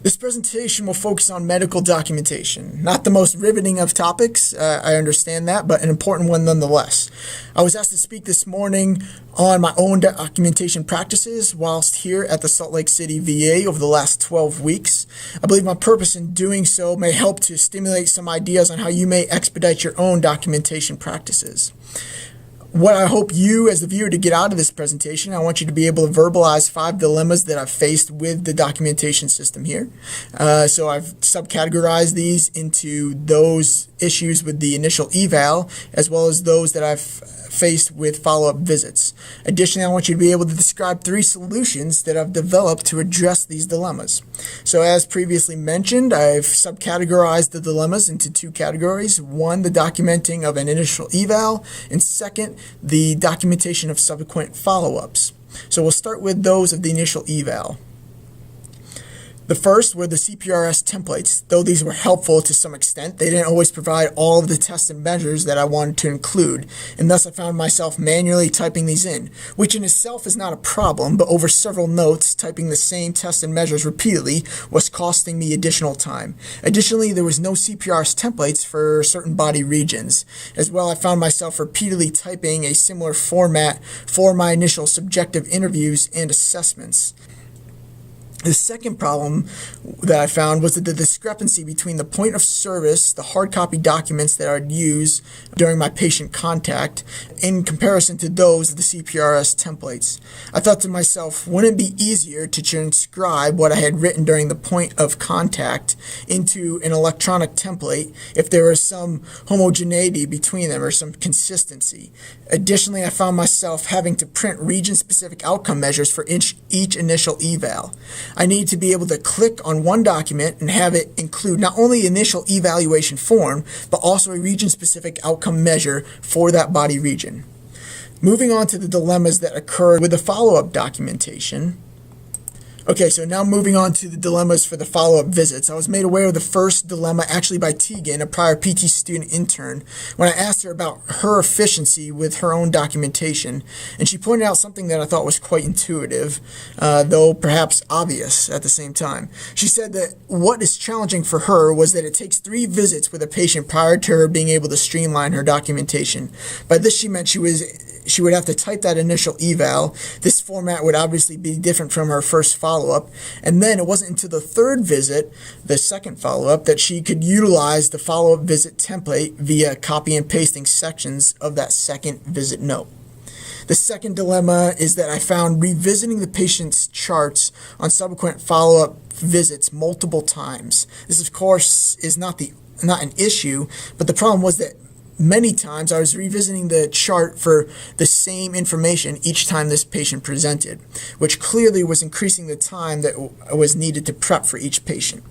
This presentation will focus on medical documentation. Not the most riveting of topics, I understand that, but an important one nonetheless. I was asked to speak this morning on my own documentation practices whilst here at the Salt Lake City VA over the last 12 weeks. I believe my purpose in doing so may help to stimulate some ideas on how you may expedite your own documentation practices. What I hope you as the viewer to get out of this presentation, I want you to be able to verbalize 5 dilemmas that I've faced with the documentation system here. So I've subcategorized these into those issues with the initial eval as well as those that I've faced with follow-up visits. Additionally, I want you to be able to describe 3 solutions that I've developed to address these dilemmas. So as previously mentioned, I've subcategorized the dilemmas into 2 categories. One, the documenting of an initial eval, and second, the documentation of subsequent follow-ups. So we'll start with those of the initial eval. The first were the CPRS templates. Though these were helpful to some extent, they didn't always provide all of the tests and measures that I wanted to include, and thus I found myself manually typing these in, which in itself is not a problem, but over several notes, typing the same tests and measures repeatedly was costing me additional time. Additionally, there was no CPRS templates for certain body regions. As well, I found myself repeatedly typing a similar format for my initial subjective interviews and assessments. The second problem that I found was that the discrepancy between the point of service, the hard copy documents that I'd use during my patient contact, in comparison to those of the CPRS templates. I thought to myself, wouldn't it be easier to transcribe what I had written during the point of contact into an electronic template if there was some homogeneity between them or some consistency? Additionally, I found myself having to print region-specific outcome measures for each initial eval. I need to be able to click on one document and have it include not only the initial evaluation form, but also a region-specific outcome measure for that body region. Moving on to the dilemmas that occurred with the follow-up documentation. Okay, so now moving on to the dilemmas for the follow-up visits. I was made aware of the first dilemma actually by Tegan, a prior PT student intern, when I asked her about her efficiency with her own documentation, and she pointed out something that I thought was quite intuitive, though perhaps obvious at the same time. She said that what is challenging for her was that it takes 3 visits with a patient prior to her being able to streamline her documentation. By this she meant she would have to type that initial eval. This format would obviously be different from her first follow-up. And then it wasn't until the 3rd visit, the second follow-up, that she could utilize the follow-up visit template via copy and pasting sections of that second visit note. The second dilemma is that I found revisiting the patient's charts on subsequent follow-up visits multiple times. This, of course, is not an issue, but the problem was that many times I was revisiting the chart for the same information each time this patient presented, which clearly was increasing the time that was needed to prep for each patient.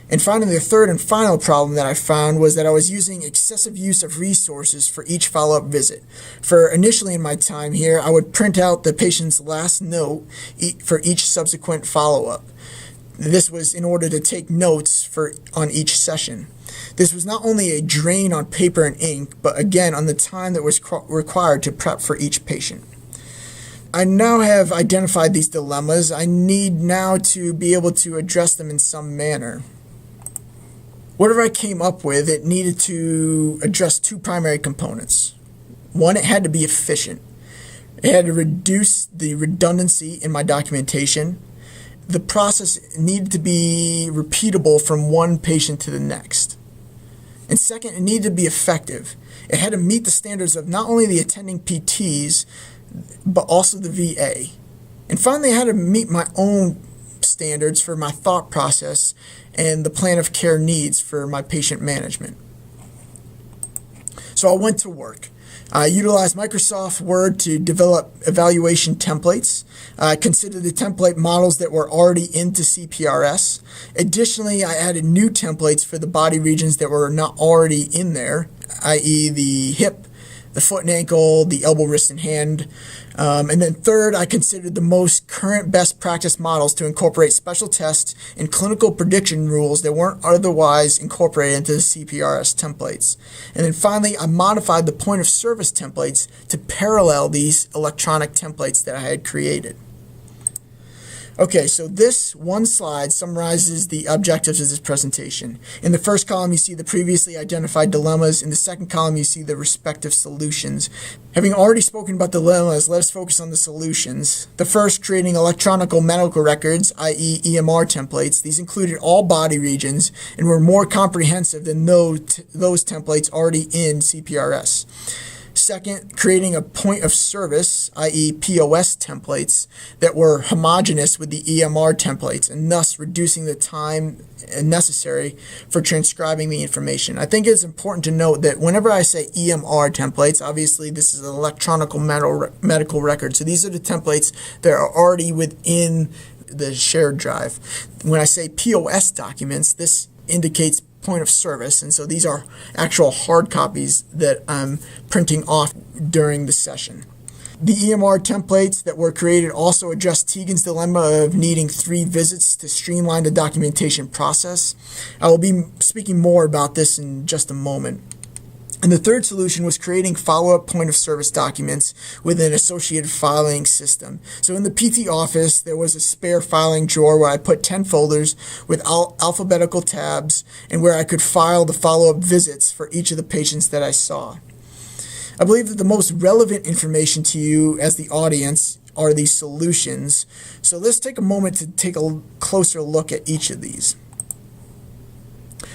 And finally, the third and final problem that I found was that I was using excessive use of resources for each follow-up visit. For initially in my time here, I would print out the patient's last note for each subsequent follow-up. This was in order to take notes on each session. This was not only a drain on paper and ink, but again on the time that was required to prep for each patient. I now have identified these dilemmas. I need now to be able to address them in some manner. Whatever I came up with, it needed to address 2 primary components. One, it had to be efficient. It had to reduce the redundancy in my documentation. The process needed to be repeatable from one patient to the next. And second, it needed to be effective. It had to meet the standards of not only the attending PTs, but also the VA. And finally, I had to meet my own standards for my thought process and the plan of care needs for my patient management. So I went to work. I utilized Microsoft Word to develop evaluation templates. I considered the template models that were already into CPRS. Additionally, I added new templates for the body regions that were not already in there, i.e. the hip, the foot and ankle, the elbow, wrist, and hand. And then third, I considered the most current best practice models to incorporate special tests and clinical prediction rules that weren't otherwise incorporated into the CPRS templates. And then finally, I modified the point of service templates to parallel these electronic templates that I had created. Okay, so this one slide summarizes the objectives of this presentation. In the first column, you see the previously identified dilemmas. In the second column, you see the respective solutions. Having already spoken about dilemmas, let us focus on the solutions. The first, creating electronic medical records, i.e. EMR templates. These included all body regions and were more comprehensive than those templates already in CPRS. Second, creating a point of service, i.e. POS templates that were homogeneous with the EMR templates and thus reducing the time necessary for transcribing the information. I think it's important to note that whenever I say EMR templates, obviously this is an electronic medical record. So these are the templates that are already within the shared drive. When I say POS documents, this indicates point of service, and so these are actual hard copies that I'm printing off during the session. The EMR templates that were created also address Tegan's dilemma of needing 3 visits to streamline the documentation process. I will be speaking more about this in just a moment. And the third solution was creating follow-up point of service documents with an associated filing system. So in the PT office, there was a spare filing drawer where I put 10 folders with alphabetical tabs and where I could file the follow-up visits for each of the patients that I saw. I believe that the most relevant information to you as the audience are these solutions. So let's take a moment to take a closer look at each of these.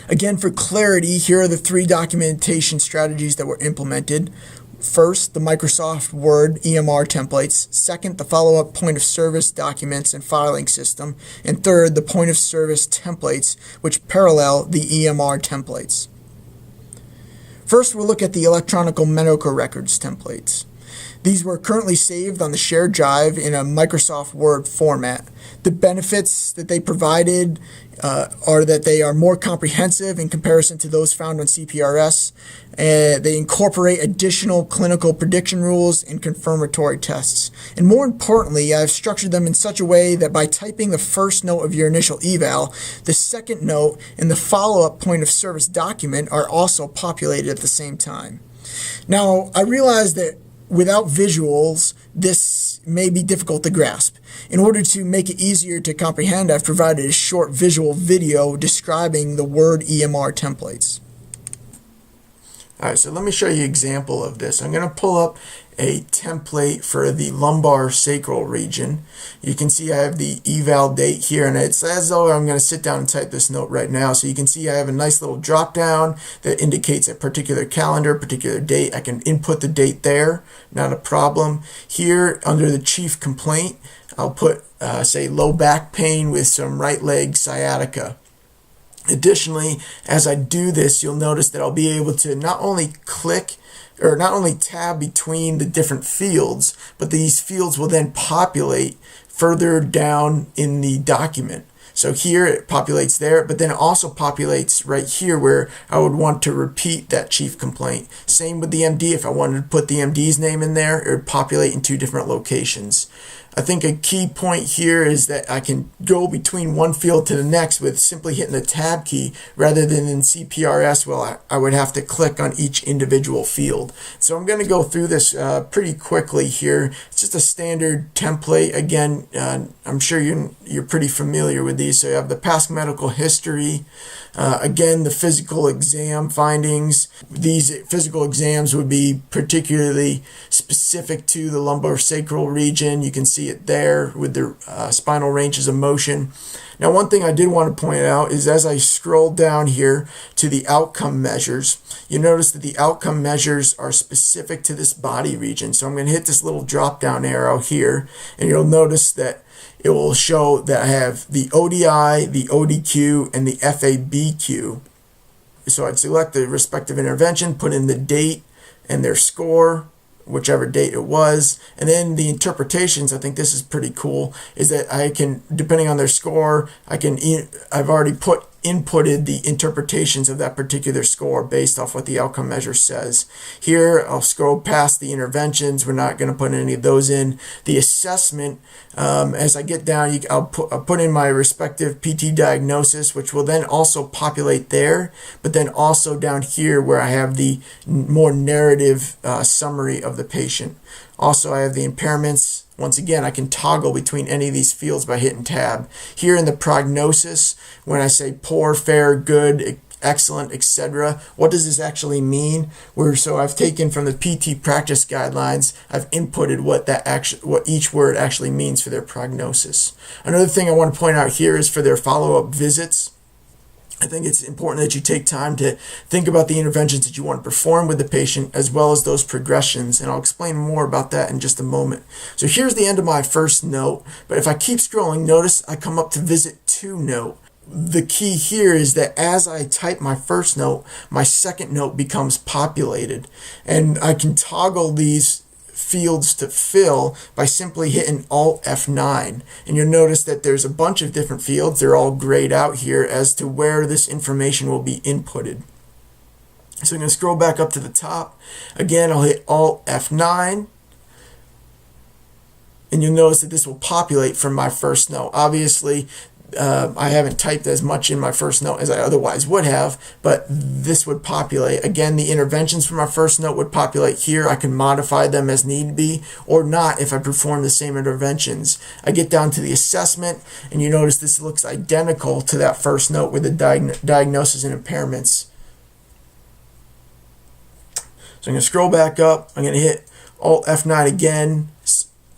Again, for clarity, here are the 3 documentation strategies that were implemented. First, the Microsoft Word EMR templates. Second, the follow-up point of service documents and filing system. And third, the point of service templates, which parallel the EMR templates. First, we'll look at the electronic medical records templates. These were currently saved on the shared drive in a Microsoft Word format. The benefits that they provided are that they are more comprehensive in comparison to those found on CPRS. They incorporate additional clinical prediction rules and confirmatory tests. And more importantly, I've structured them in such a way that by typing the first note of your initial eval, the second note and the follow-up point of service document are also populated at the same time. Now, I realize that without visuals, this may be difficult to grasp. In order to make it easier to comprehend, I've provided a short visual video describing the Word EMR templates. Alright, so let me show you an example of this. I'm going to pull up a template for the lumbar sacral region. You can see I have the eval date here, and it's as though I'm going to sit down and type this note right now. So you can see I have a nice little drop down that indicates a particular calendar, particular date. I can input the date there, not a problem. Here under the chief complaint, I'll put say low back pain with some right leg sciatica. Additionally, as I do this, you'll notice that I'll be able to not only tab between the different fields, but these fields will then populate further down in the document. So here it populates there, but then it also populates right here where I would want to repeat that chief complaint. Same with the MD. If I wanted to put the MD's name in there, it would populate in 2 different locations. I think a key point here is that I can go between one field to the next with simply hitting the tab key rather than in CPRS. Well, I would have to click on each individual field. So I'm going to go through this pretty quickly here. It's just a standard template. Again, I'm sure you're pretty familiar with these. So you have the past medical history. Again, the physical exam findings. These physical exams would be particularly specific to the lumbosacral region. You can see it there with the spinal ranges of motion. Now, one thing I did want to point out is as I scroll down here to the outcome measures, you notice that the outcome measures are specific to this body region. So I'm going to hit this little drop down arrow here, and you'll notice that it will show that I have the ODI, the ODQ, and the FABQ. So I'd select the respective intervention, put in the date and their score, whichever date it was, and then the interpretations. I think this is pretty cool, is that I can, depending on their score, I've already inputted the interpretations of that particular score based off what the outcome measure says. Here I'll scroll past the interventions. We're not going to put any of those in. The assessment, as I get down, I'll put in my respective PT diagnosis, which will then also populate there, but then also down here where I have the more narrative summary of the patient. Also, I have the impairments. Once again, I can toggle between any of these fields by hitting tab. Here in the prognosis, when I say poor, fair, good, excellent, etc., what does this actually mean? So I've taken from the PT practice guidelines, I've inputted what each word actually means for their prognosis. Another thing I want to point out here is for their follow-up visits. I think it's important that you take time to think about the interventions that you want to perform with the patient as well as those progressions, and I'll explain more about that in just a moment. So here's the end of my first note, but if I keep scrolling, notice I come up to visit 2 note. The key here is that as I type my first note, my second note becomes populated, and I can toggle these fields to fill by simply hitting Alt F9, and you'll notice that there's a bunch of different fields. They're all grayed out here as to where this information will be inputted. So I'm going to scroll back up to the top. Again, I'll hit Alt F9, and you'll notice that this will populate from my first note. Obviously, I haven't typed as much in my first note as I otherwise would have, but this would populate. Again, the interventions from my first note would populate here. I can modify them as need be or not if I perform the same interventions. I get down to the assessment, and you notice this looks identical to that first note with the diagnosis and impairments. So I'm going to scroll back up. I'm going to hit Alt F9 again,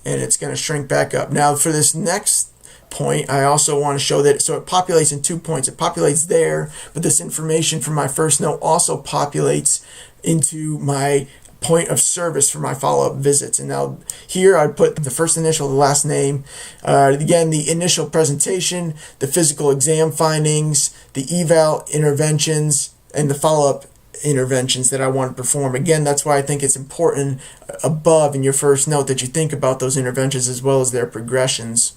and it's going to shrink back up. Now for this next point, I also want to show that, so it populates in 2 points. It populates there, but this information from my first note also populates into my point of service for my follow-up visits. And now here I put the first initial, the last name, again the initial presentation, the physical exam findings, the eval interventions, and the follow-up interventions that I want to perform. Again, that's why I think it's important above in your first note that you think about those interventions as well as their progressions.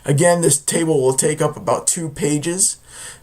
Again, this table will take up about 2 pages,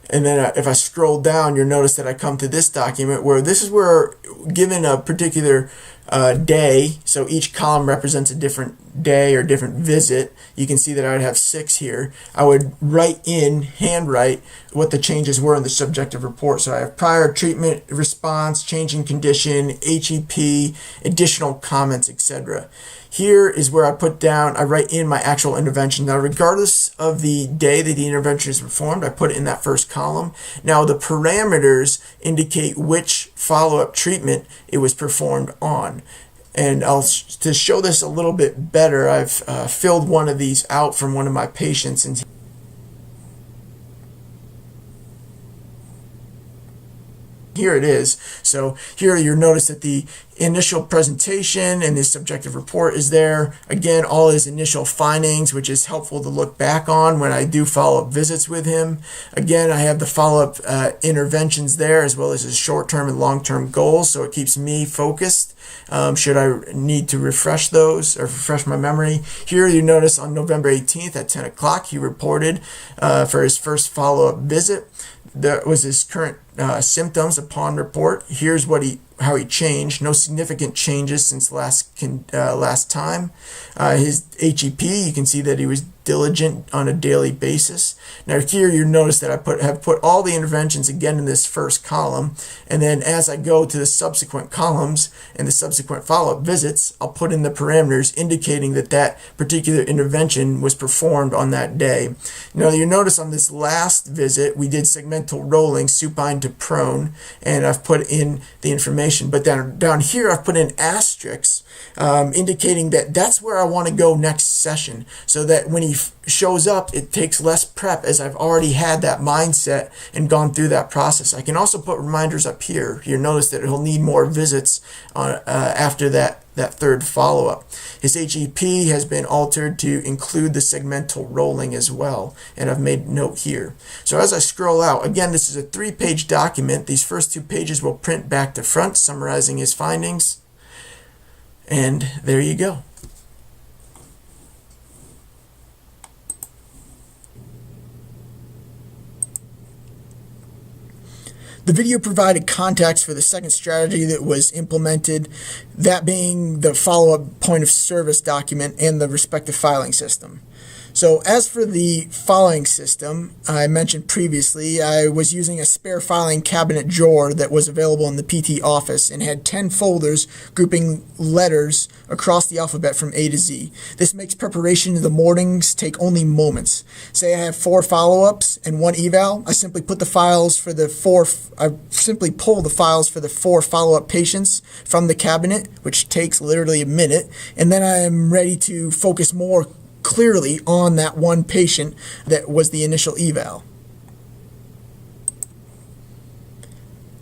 and then if I scroll down, you'll notice that I come to this document where this is where, given a particular day, so each column represents a different day or different visit, you can see that I would have 6 here. I would handwrite what the changes were in the subjective report. So I have prior treatment response, change in condition, HEP, additional comments, etc. Here is where I write in my actual intervention. Now, regardless of the day that the intervention is performed, I put it in that first column. Now, the parameters indicate which follow-up treatment it was performed on. And to show this a little bit better, I've filled one of these out from one of my patients, and here it is. So here you'll notice that the initial presentation and the subjective report is there. Again, all his initial findings, which is helpful to look back on when I do follow-up visits with him. Again, I have the follow-up interventions there as well as his short-term and long-term goals, so it keeps me focused should I need to refresh those or refresh my memory. Here you notice on November 18th at 10 o'clock he reported for his first follow-up visit. That was his current symptoms upon report. Here's how he changed. No significant changes since last time. His HEP, you can see that he was diligent on a daily basis. Now here you notice that I have put all the interventions again in this first column, and then as I go to the subsequent columns and the subsequent follow-up visits, I'll put in the parameters indicating that that particular intervention was performed on that day. Now you notice on this last visit we did segmental rolling, supine to prone, and I've put in the information, but down here I've put in asterisks indicating that that's where I want to go next session, so that when he shows up it takes less prep as I've already had that mindset and gone through that process. I can also put reminders up here. You'll notice that he'll need more visits after that third follow-up. His HEP has been altered to include the segmental rolling as well, and I've made note here. So as I scroll out, again, this is a 3-page document. These first 2 pages will print back to front, summarizing his findings, and there you go. The video provided context for the second strategy that was implemented, that being the follow-up point of service document and the respective filing system. So as for the filing system I mentioned previously, I was using a spare filing cabinet drawer that was available in the PT office and had 10 folders grouping letters across the alphabet from A to Z. This makes preparation in the mornings take only moments. Say I have 4 follow-ups and 1 eval, I simply pull the files for the 4 follow-up patients from the cabinet, which takes literally a minute, and then I am ready to focus more clearly on that one patient that was the initial eval.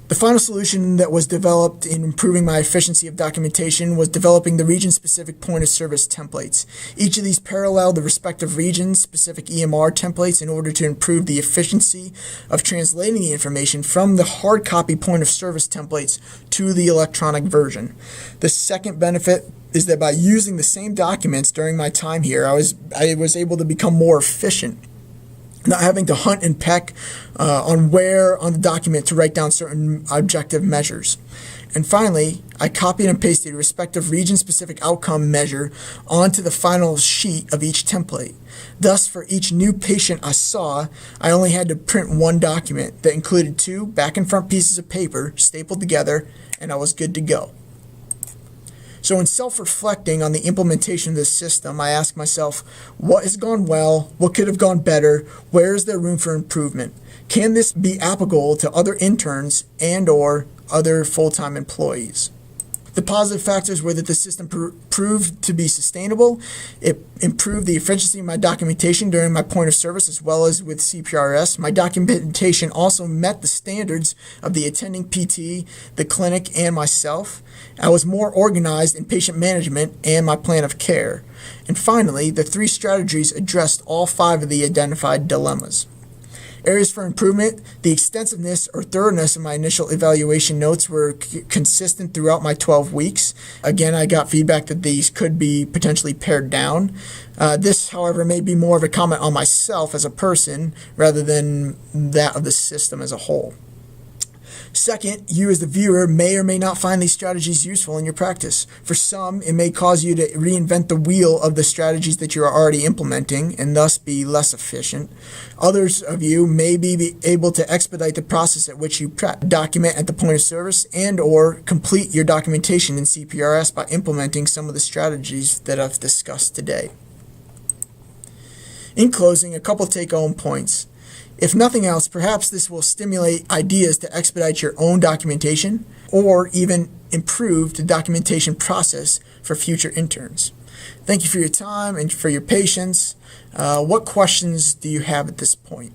The final solution that was developed in improving my efficiency of documentation was developing the region-specific point-of-service templates. Each of these parallel the respective region-specific EMR templates in order to improve the efficiency of translating the information from the hard copy point-of-service templates to the electronic version. The second benefit is that by using the same documents during my time here, I was able to become more efficient, not having to hunt and peck on where on the document to write down certain objective measures. And finally, I copied and pasted a respective region-specific outcome measure onto the final sheet of each template. Thus, for each new patient I saw, I only had to print one document that included 2 back and front pieces of paper stapled together, and I was good to go. So in self-reflecting on the implementation of this system, I ask myself, what has gone well? What could have gone better? Where is there room for improvement? Can this be applicable to other interns and/or other full-time employees? The positive factors were that the system proved to be sustainable. It improved the efficiency of my documentation during my point of service as well as with CPRS. My documentation also met the standards of the attending PT, the clinic, and myself. I was more organized in patient management and my plan of care. And finally, the 3 strategies addressed all 5 of the identified dilemmas. Areas for improvement: the extensiveness or thoroughness of my initial evaluation notes were consistent throughout my 12 weeks. Again, I got feedback that these could be potentially pared down. This, however, may be more of a comment on myself as a person rather than that of the system as a whole. Second, you as the viewer may or may not find these strategies useful in your practice. For some, it may cause you to reinvent the wheel of the strategies that you are already implementing and thus be less efficient. Others of you may be able to expedite the process at which you prep, document at the point of service, and/or complete your documentation in CPRS by implementing some of the strategies that I've discussed today. In closing, a couple take-home points. If nothing else, perhaps this will stimulate ideas to expedite your own documentation or even improve the documentation process for future interns. Thank you for your time and for your patience. What questions do you have at this point?